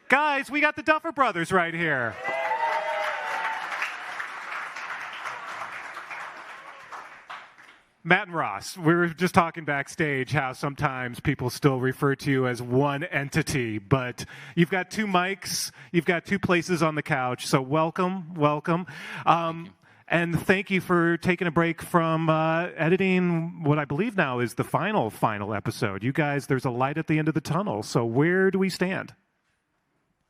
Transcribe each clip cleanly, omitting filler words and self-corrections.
Guys, we got the Duffer Brothers right here. Matt and Ross, we were just talking backstage how sometimes people still refer to you as one entity, but you've got two mics, you've got two places on the couch, so welcome. And thank you for taking a break from editing what I believe now is the final episode. You guys, there's a light at the end of the tunnel, so where do we stand?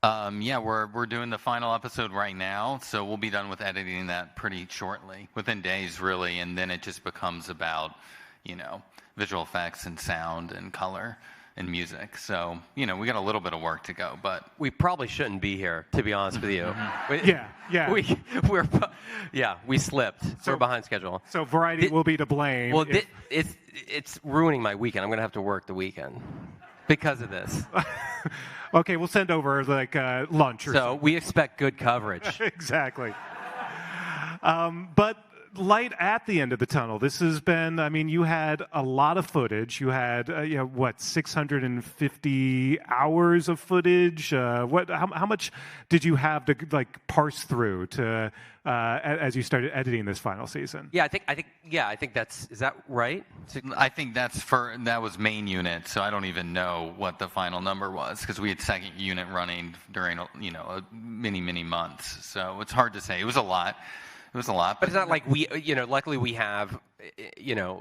We're doing the final episode right now, so we'll be done with editing that pretty shortly, within days really, and then it just becomes about, visual effects and sound and color and music. So, we got a little bit of work to go, but we probably shouldn't be here, to be honest with you. We slipped. So we're behind schedule. So Variety will be to blame. Well, it's ruining my weekend. I'm going to have to work the weekend because of this. Okay, we'll send over lunch or something. So we expect good coverage. Exactly. But light at the end of the tunnel. This has been, you had a lot of footage. You had, 650 hours of footage? How much did you have to parse through to as you started editing this final season? I think is that right? I think that was main unit, so I don't even know what the final number was because we had second unit running during many months. So it's hard to say. It was a lot. But it's not like we, luckily we have,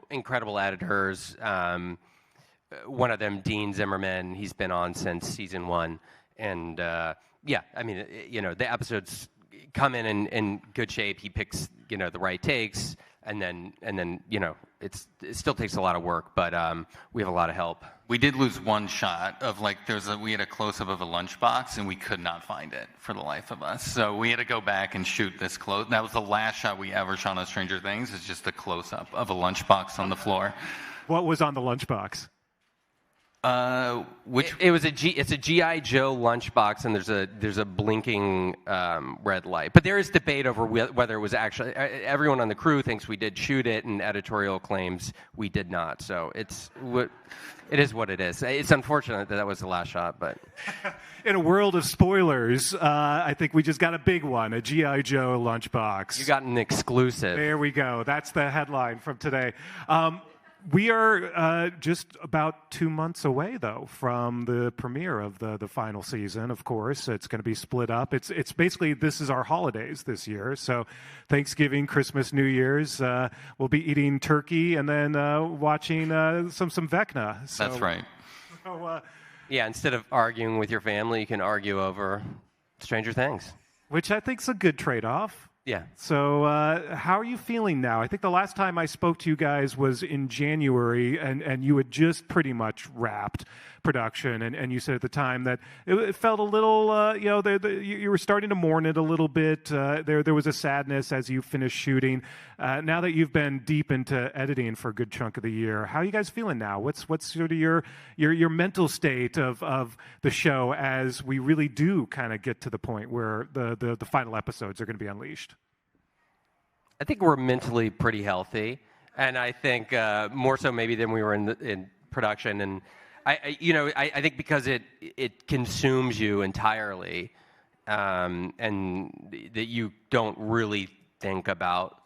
incredible editors. One of them, Dean Zimmerman, he's been on since season 1. And, the episodes come in good shape. He picks, the right takes. And then it still takes a lot of work, but we have a lot of help. We did lose one shot of we had a close-up of a lunchbox, and we could not find it for the life of us. So we had to go back and shoot this close. That was the last shot we ever shot on Stranger Things. It's just a close-up of a lunchbox on the floor. What was on the lunchbox? It's a G.I. Joe lunchbox, and there's a blinking red light. But there is debate over whether it was actually. Everyone on the crew thinks we did shoot it, and editorial claims we did not. So it is what it is. It's unfortunate that was the last shot, but in a world of spoilers, I think we just got a big one, a G.I. Joe lunchbox. You got an exclusive. There we go. That's the headline from today. We are just about 2 months away, though, from the premiere of the final season. Of course, it's going to be split up. It's basically, this is our holidays this year. So Thanksgiving, Christmas, New Year's, we'll be eating turkey and then watching some Vecna. So, that's right. So, instead of arguing with your family, you can argue over Stranger Things. Which I think is a good trade-off. Yeah. So how are you feeling now? I think the last time I spoke to you guys was in January, and you had just pretty much wrapped production, and you said at the time that it felt a little, you were starting to mourn it a little bit. There was a sadness as you finished shooting. Now that you've been deep into editing for a good chunk of the year, how are you guys feeling now? What's sort of your mental state of the show as we really do kind of get to the point where the final episodes are going to be unleashed? I think we're mentally pretty healthy, and I think more so maybe than we were in production. And I think because it consumes you entirely, and that you don't really think about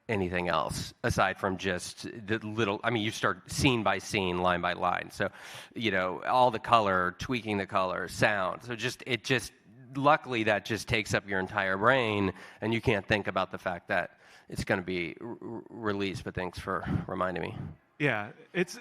anything else aside from just the little. I mean, you start scene by scene, line by line. So, all the color, tweaking the color, sound. So luckily that just takes up your entire brain, and you can't think about the fact that it's going to be released. But thanks for reminding me. Yeah, it's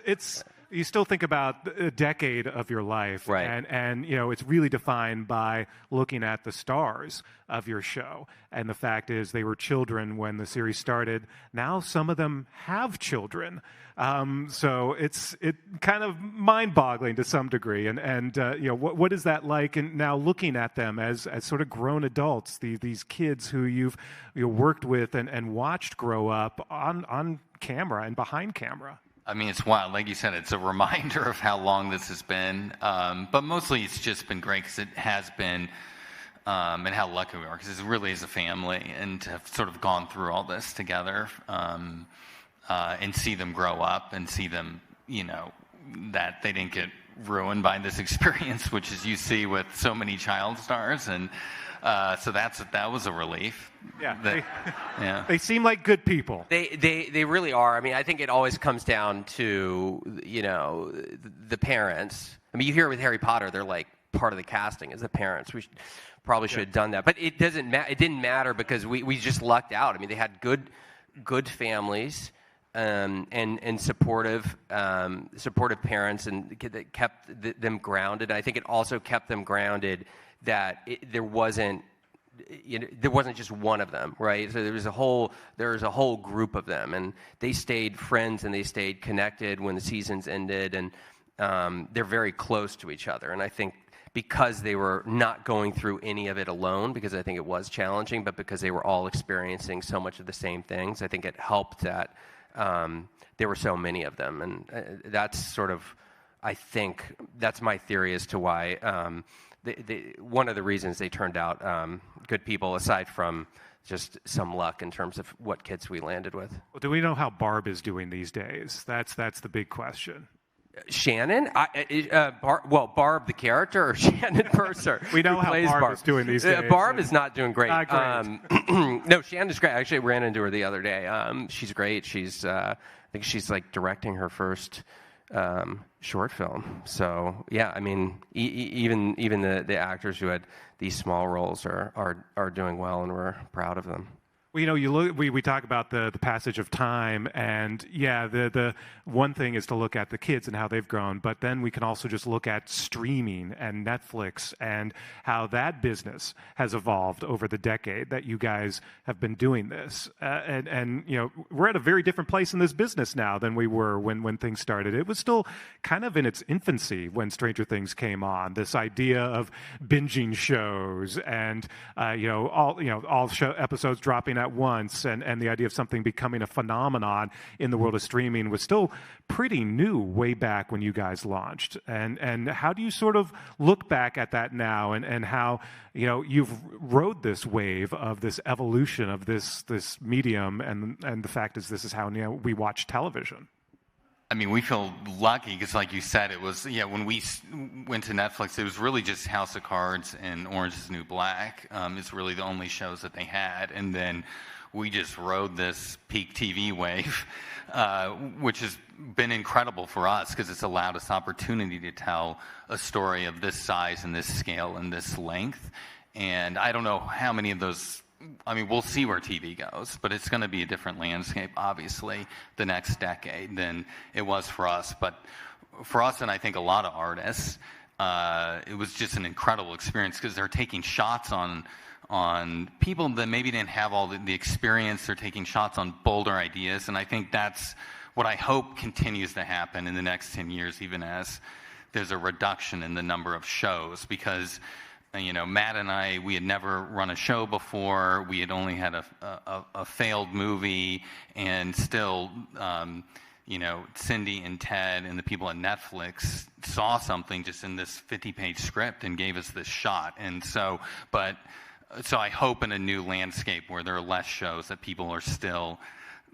you still think about a decade of your life, right? And it's really defined by looking at the stars of your show. And the fact is, they were children when the series started. Now some of them have children, so it's kind of mind-boggling to some degree. And what is that like? And now looking at them as sort of grown adults, these kids who you've worked with and watched grow up on camera and behind camera. I mean, it's wild. Like you said, it's a reminder of how long this has been. But mostly it's just been great because it has been, and how lucky we are because it really is a family, and to have sort of gone through all this together, and see them grow up and see them, that they didn't get ruined by this experience, which is you see with so many child stars, and so that was a relief. Yeah, they seem like good people. They really are. I mean, I think it always comes down to the parents. I mean, you hear it with Harry Potter, they're like part of the casting is the parents. We probably should have done that, but it doesn't matter. It didn't matter because we just lucked out. I mean, they had good families. And supportive parents, and that kept them grounded. I think it also kept them grounded that there wasn't just one of them, right? So there was a whole group of them, and they stayed friends and they stayed connected when the seasons ended, and they're very close to each other. And I think because they were not going through any of it alone, because I think it was challenging, but because they were all experiencing so much of the same things, I think it helped that. There were so many of them, and that's sort of, I think, that's my theory as to why one of the reasons they turned out good people, aside from just some luck in terms of what kids we landed with. Well, do we know how Barb is doing these days? That's the big question. Shannon? Barb the character, or Shannon Purser? We know how Barb is doing these days. Barb is not doing great. Not great. No, Shannon's great. I actually ran into her the other day. She's great. She's I think she's like directing her first short film. So yeah, I mean, even the actors who had these small roles are doing well, and we're proud of them. Well, you look. We talk about the passage of time, and the one thing is to look at the kids and how they've grown, but then we can also just look at streaming and Netflix and how that business has evolved over the decade that you guys have been doing this. And we're at a very different place in this business now than we were when things started. It was still kind of in its infancy when Stranger Things came on. This idea of binging shows and all show episodes dropping at once, and the idea of something becoming a phenomenon in the world of streaming was still pretty new way back when you guys launched. And how do you sort of look back at that now, and how you've rode this wave of this evolution of this medium, and the fact is this is how we watch television? I mean, we feel lucky because, like you said, it was, when we went to Netflix, it was really just House of Cards and Orange is the New Black. It's really the only shows that they had. And then we just rode this peak TV wave, which has been incredible for us because it's allowed us opportunity to tell a story of this size and this scale and this length. And I don't know how many of those. I mean, we'll see where TV goes, but it's going to be a different landscape, obviously, the next decade than it was for us. But for us, and I think a lot of artists, it was just an incredible experience because they're taking shots on people that maybe didn't have all the experience. They're taking shots on bolder ideas, and I think that's what I hope continues to happen in the next 10 years, even as there's a reduction in the number of shows, because Matt and I, we had never run a show before. We had only had a failed movie, and still, Cindy and Ted and the people at Netflix saw something just in this 50-page script and gave us this shot. And so I hope in a new landscape where there are less shows that people are still,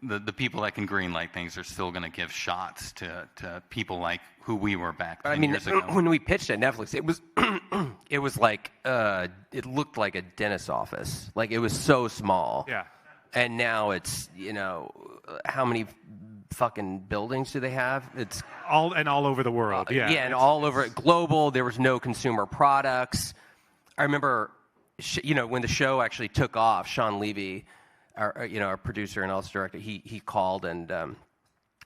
the people that can greenlight things are still going to give shots to people like who we were back 10 years ago. When we pitched at Netflix, it was like it looked like a dentist's office. Like, it was so small. Yeah. And now it's how many fucking buildings do they have? It's all over the world. And all over global. There was no consumer products. I remember, when the show actually took off, Sean Levy, our producer and also director, he called, and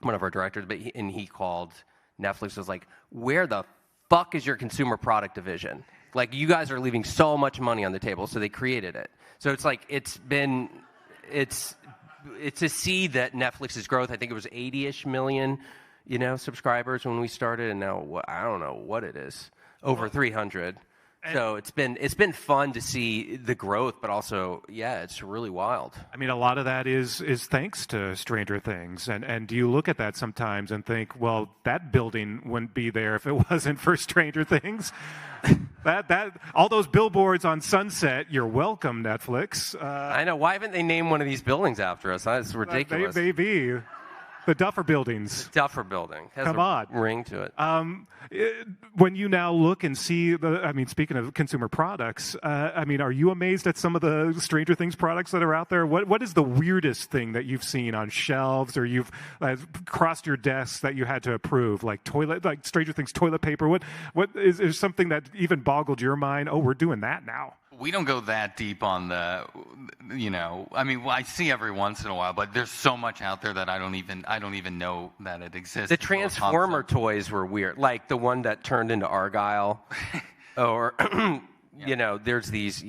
one of our directors, and he called Netflix, was like, where the fuck is your consumer product division? Like, you guys are leaving so much money on the table. So they created it. So it's like, it's to see that Netflix's growth. I think it was 80-ish million, subscribers when we started, and now I don't know what it is, over 300. So it's been fun to see the growth, but also, it's really wild. I mean, a lot of that is thanks to Stranger Things. And do you look at that sometimes and think, well, that building wouldn't be there if it wasn't for Stranger Things? that all those billboards on Sunset, you're welcome, Netflix. I know. Why haven't they named one of these buildings after us? That's ridiculous. Maybe. The Duffer Buildings. Duffer Building. Has Come a on. ring to it. When you now look and see speaking of consumer products, are you amazed at some of the Stranger Things products that are out there? What is the weirdest thing that you've seen on shelves or you've crossed your desks that you had to approve, like Stranger Things toilet paper? What is something that even boggled your mind? Oh, we're doing that now. We don't go that deep on the, I see every once in a while, but there's so much out there that I don't even know that it exists. The Transformer toys were weird, like the one that turned into Argyle, or there's these,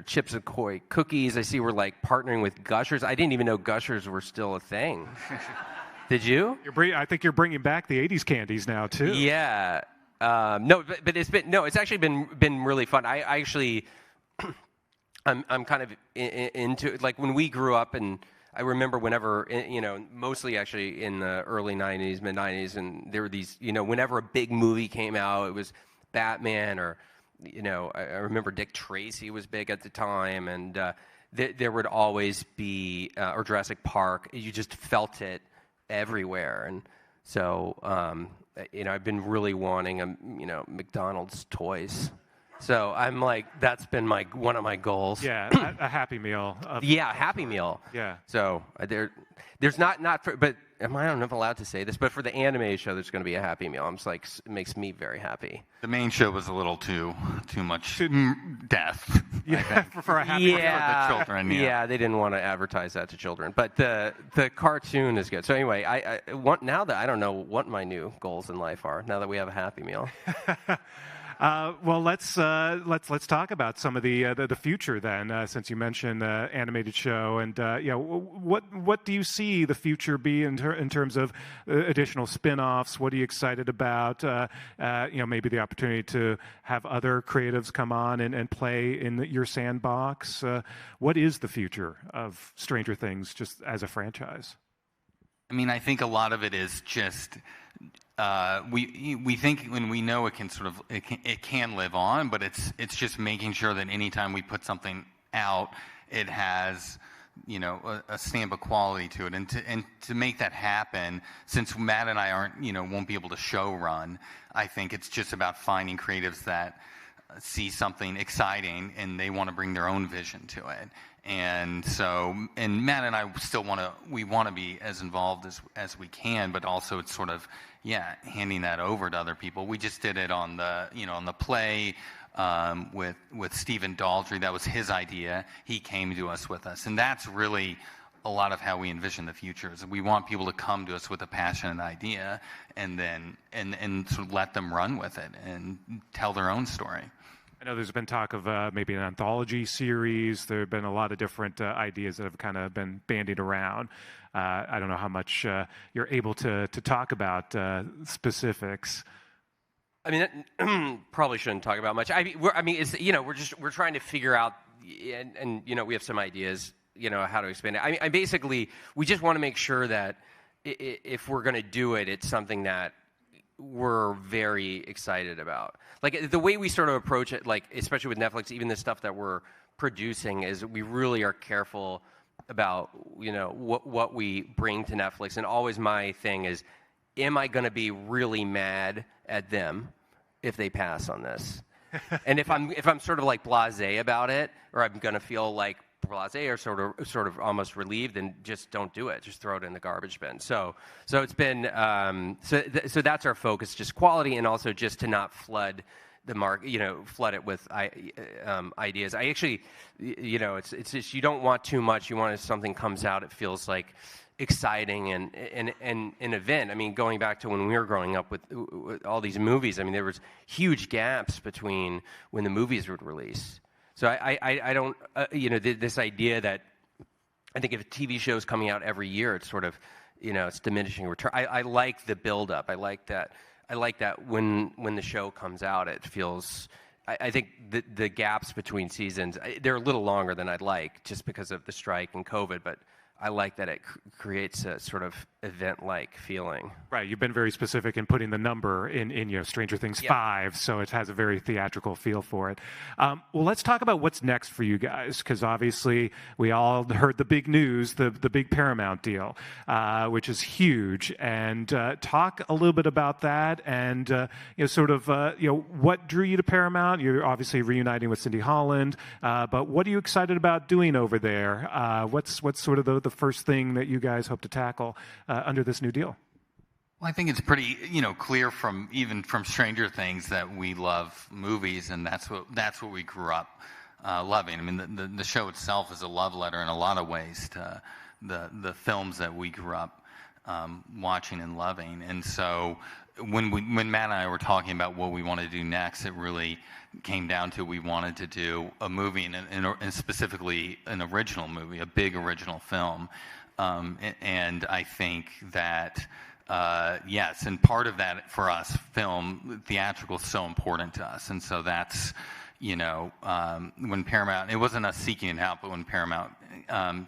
Chips Ahoy cookies. I see we're like partnering with Gushers. I didn't even know Gushers were still a thing. Did you? I think you're bringing back the '80s candies now too. Yeah. No, but it's actually been really fun. I actually. I'm kind of into, like, when we grew up, and I remember whenever, mostly actually in the early 90s, mid 90s, and there were these, whenever a big movie came out, it was Batman, or, I remember Dick Tracy was big at the time, and there would always be, or Jurassic Park, you just felt it everywhere. And so, I've been really wanting, McDonald's toys. So I'm like, that's been one of my goals. Yeah, a Happy Meal. Happy Meal. Yeah. So there's not for, but I don't know if I'm allowed to say this, but for the animated show, there's going to be a Happy Meal. I'm just like, it makes me very happy. The main show was a little too much death. Yeah, for a Happy Meal for the children. Yeah, they didn't want to advertise that to children, but the cartoon is good. So anyway, I want, now that I don't know what my new goals in life are, now that we have a Happy Meal. Well, let's talk about some of the future then, since you mentioned animated show, and what do you see the future be in terms of additional spin-offs? What are you excited about? Maybe the opportunity to have other creatives come on and play in your sandbox. What is the future of Stranger Things just as a franchise? I think a lot of it is just. We think, when we know it can live on, but it's just making sure that anytime we put something out, it has a stamp of quality to it, and to make that happen, since Matt and I won't be able to show run, I think it's just about finding creatives that see something exciting and they want to bring their own vision to it. And Matt and I we want to be as involved as we can, but also it's sort of, handing that over to other people. We just did it on the play with Stephen Daldry. That was his idea. He came to us with us, and that's really a lot of how we envision the future. Is we want people to come to us with a passion and idea, and then and sort of let them run with it and tell their own story. I know there's been talk of maybe an anthology series. There have been a lot of different ideas that have kind of been bandied around. I don't know how much you're able to talk about specifics. Probably shouldn't talk about much. We're trying to figure out, and we have some ideas, how to expand it. Basically, we just want to make sure that if we're going to do it, it's something that we're very excited about. Like, the way we sort of approach it, like, especially with Netflix, even the stuff that we're producing, is we really are careful about, what we bring to Netflix. And always my thing is, am I going to be really mad at them if they pass on this? And if I'm sort of like blasé about it, or I'm going to feel like blasé or sort of almost relieved, then just don't do it. Just throw it in the garbage bin. So it's been so that's our focus, just quality, and also just to not flood the market, flood it with ideas. I actually, it's just, you don't want too much. You want, if something comes out, it feels like exciting and an event. Going back to when we were growing up with all these movies, there was huge gaps between when the movies would release. So I don't, this idea that I think if a TV show is coming out every year, it's sort of, it's diminishing return. I like the build-up. I like that when the show comes out, it feels, I think the gaps between seasons, they're a little longer than I'd like, just because of the strike and COVID, but I like that it creates a sort of event-like feeling. Right, you've been very specific in putting the number in Stranger Things 5, so it has a very theatrical feel for it. Well, let's talk about what's next for you guys, because obviously we all heard the big news, the big Paramount deal, which is huge, and talk a little bit about that, and what drew you to Paramount. You're obviously reuniting with Cindy Holland, but what are you excited about doing over there? What's sort of the first thing that you guys hope to tackle under this new deal? Well, I think it's pretty, clear from Stranger Things that we love movies, and that's what we grew up loving. I mean, the show itself is a love letter in a lot of ways to the films that we grew up watching and loving. And so when Matt and I were talking about what we wanted to do next, it really came down to we wanted to do a movie, and specifically an original movie, a big original film. And I think that, yes, and part of that for us, theatrical is so important to us. And so that's, when Paramount, it wasn't us seeking it out, but when Paramount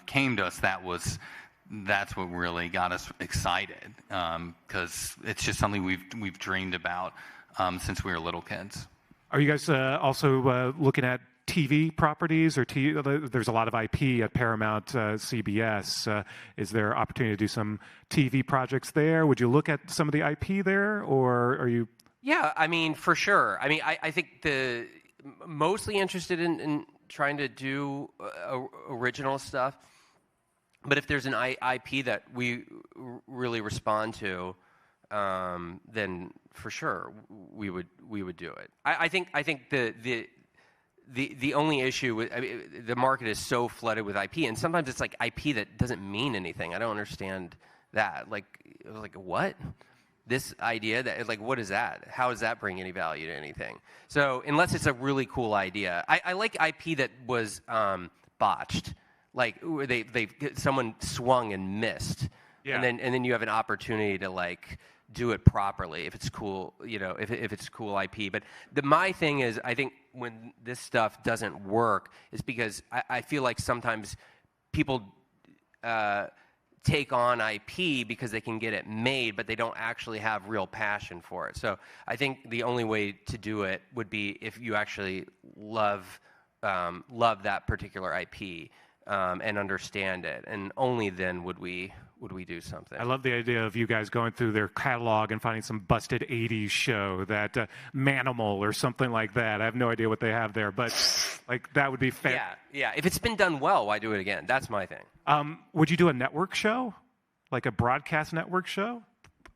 came to us, that's what really got us excited, because it's just something we've dreamed about since we were little kids. Are you guys also looking at TV properties, or there's a lot of IP at Paramount, CBS. Is there opportunity to do some TV projects there? Would you look at some of the IP there, or are you? Yeah, I mean, for sure. I mean, I think mostly interested in trying to do original stuff. But if there's an IP that we really respond to, then for sure we would do it. I think the only issue with the market is so flooded with IP, and sometimes it's like IP that doesn't mean anything. I don't understand that. Like what? This idea that, like, what is that? How does that bring any value to anything? So unless it's a really cool idea, I like IP that was botched. Like someone swung and missed, and then you have an opportunity to like do it properly if it's cool, if it's cool IP. But my thing is, I think when this stuff doesn't work, is because I feel like sometimes people take on IP because they can get it made, but they don't actually have real passion for it. So I think the only way to do it would be if you actually love that particular IP. And understand it, and only then would we do something. I love the idea of you guys going through their catalog and finding some busted 80s show, that Manimal or something like that. I have no idea what they have there, but like that would be fair. Yeah. If it's been done well, why do it again? That's my thing. Would you do a network show, like a broadcast network show?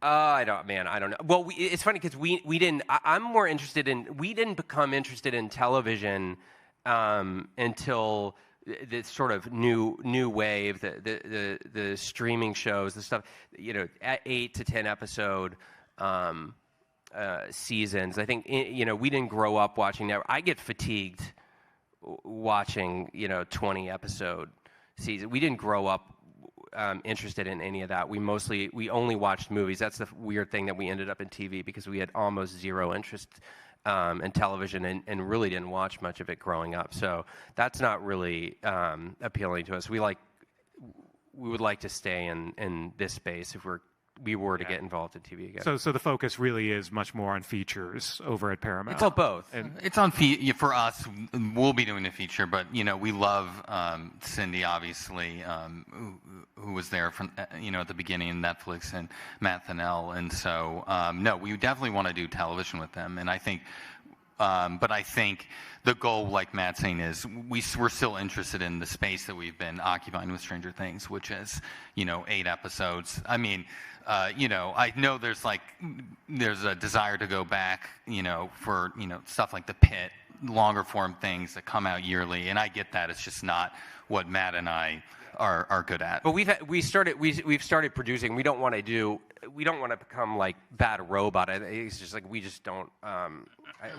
I don't know. Well, it's funny because we didn't. I'm more interested in. We didn't become interested in television until this sort of new wave, the streaming shows, the stuff, at 8 to 10 episode seasons. I think we didn't grow up watching that. I get fatigued watching 20 episode seasons. We didn't grow up interested in any of that. We only watched movies. That's the weird thing that we ended up in TV, because we had almost zero interest in television, and really didn't watch much of it growing up. So that's not really appealing to us. We would like to stay in this space if we were to get involved in TV again. So the focus really is much more on features over at Paramount. It's on both. And it's on for us. We'll be doing a feature, but we love Cindy, obviously, who was there from at the beginning in Netflix, and Matt Thinnell, and so no, we definitely want to do television with them, and I think. But I think the goal, like Matt's saying, is we're still interested in the space that we've been occupying with Stranger Things, which is 8 episodes. I mean, I know there's a desire to go back, for stuff like The Pit, longer form things that come out yearly, and I get that. It's just not what Matt and I are good at. But we've started producing. We don't want to become like Bad Robot. It's just like we just don't.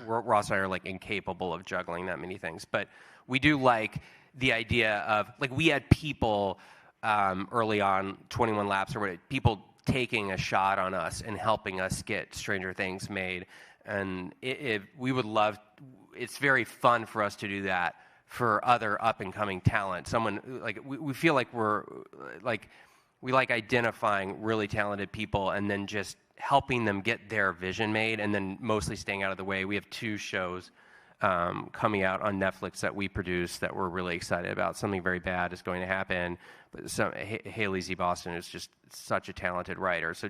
Ross and I are like incapable of juggling that many things. But we do like the idea of, like, we had people early on, 21 Laps or whatever, people taking a shot on us and helping us get Stranger Things made. And we would love. It's very fun for us to do that for other up and coming talent. Someone like we feel like we're like We like identifying really talented people and then just helping them get their vision made, and then mostly staying out of the way. We have 2 shows coming out on Netflix that we produce that we're really excited about. Something very bad is going to happen. But Haley Z. Boston is just such a talented writer. So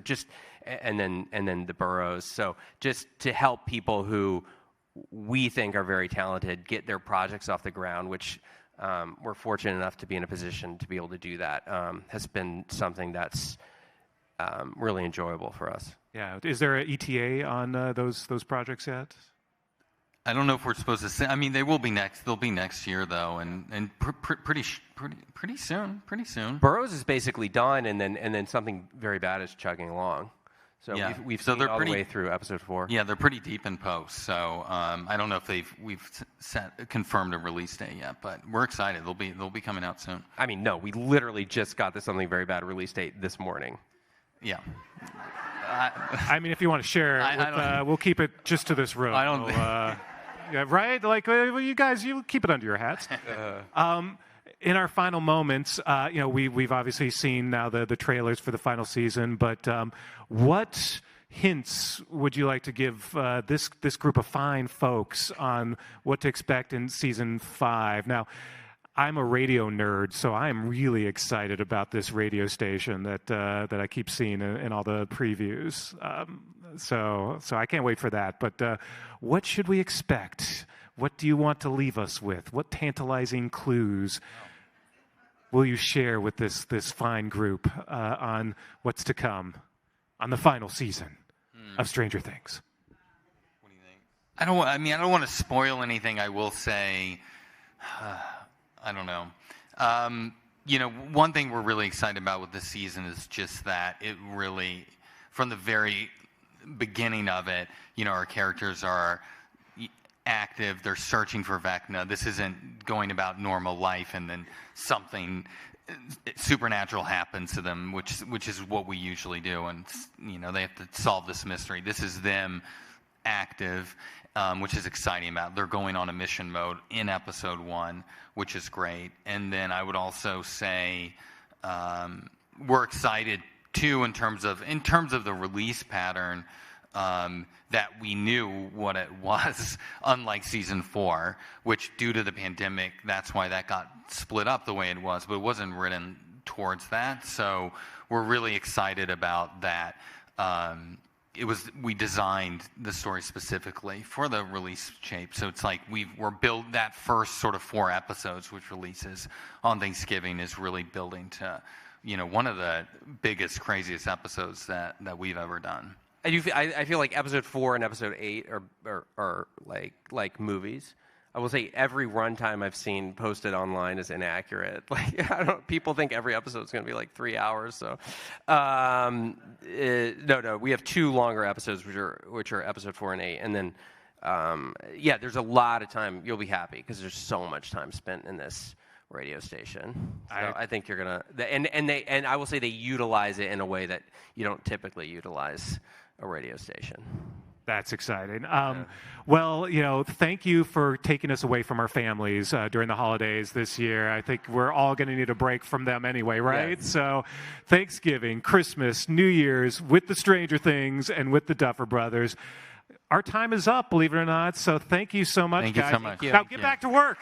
and then the Burrows. So just to help people who we think are very talented get their projects off the ground, which we're fortunate enough to be in a position to be able to do that, has been something that's really enjoyable for us. Yeah. Is there an ETA on those projects yet? I don't know if we're supposed to say. I mean, they will be next. They'll be next year, though, and pretty soon. Pretty soon. Burrows is basically done, and then something very bad is chugging along. So yeah. we've seen all the way through episode 4. Yeah, they're pretty deep in post. So I don't know if we've confirmed a release date yet, but we're excited. They'll be coming out soon. I mean, no, we literally just got the Something Very Bad release date this morning. Yeah. I mean, if you want to share, we'll keep it just to this room. I don't. Yeah, right? Like, you guys, you keep it under your hats. In our final moments, we've obviously seen now the trailers for the final season, but what hints would you like to give this group of fine folks on what to expect in season 5? Now, I'm a radio nerd, so I am really excited about this radio station that I keep seeing in all the previews. So I can't wait for that. But what should we expect? What do you want to leave us with? What tantalizing clues will you share with this fine group on what's to come on the final season of Stranger Things? What do you think? I don't want to spoil anything. I will say, I don't know. One thing we're really excited about with this season is just that it really, from the very beginning of it, our characters are active. They're searching for Vecna. This isn't going about normal life and then something supernatural happens to them, which is what we usually do. And they have to solve this mystery. This is them active, which is exciting about. They're going on a mission mode in episode 1, which is great. And then I would also say we're excited too in terms of the release pattern, that we knew what it was, unlike season 4, which due to the pandemic, that's why that got split up the way it was, but it wasn't written towards that. So we're really excited about that. We designed the story specifically for the release shape. So it's like we're built that first sort of 4 episodes, which releases on Thanksgiving, is really building to, one of the biggest, craziest episodes that we've ever done. I feel like episode 4 and episode 8 are like movies. I will say every runtime I've seen posted online is inaccurate. Like, people think every episode is going to be like 3 hours. So, no, we have 2 longer episodes, which are episode 4 and 8, and then, there's a lot of time. You'll be happy because there's so much time spent in this radio station. So I think you're gonna, and I will say they utilize it in a way that you don't typically utilize a radio station. That's exciting. Well, thank you for taking us away from our families during the holidays this year. I think we're all going to need a break from them anyway, right? Yes. So Thanksgiving, Christmas, New Year's with the Stranger Things and with the Duffer Brothers. Our time is up, believe it or not. So thank you so much, guys. Thank you so much. Now get back to work.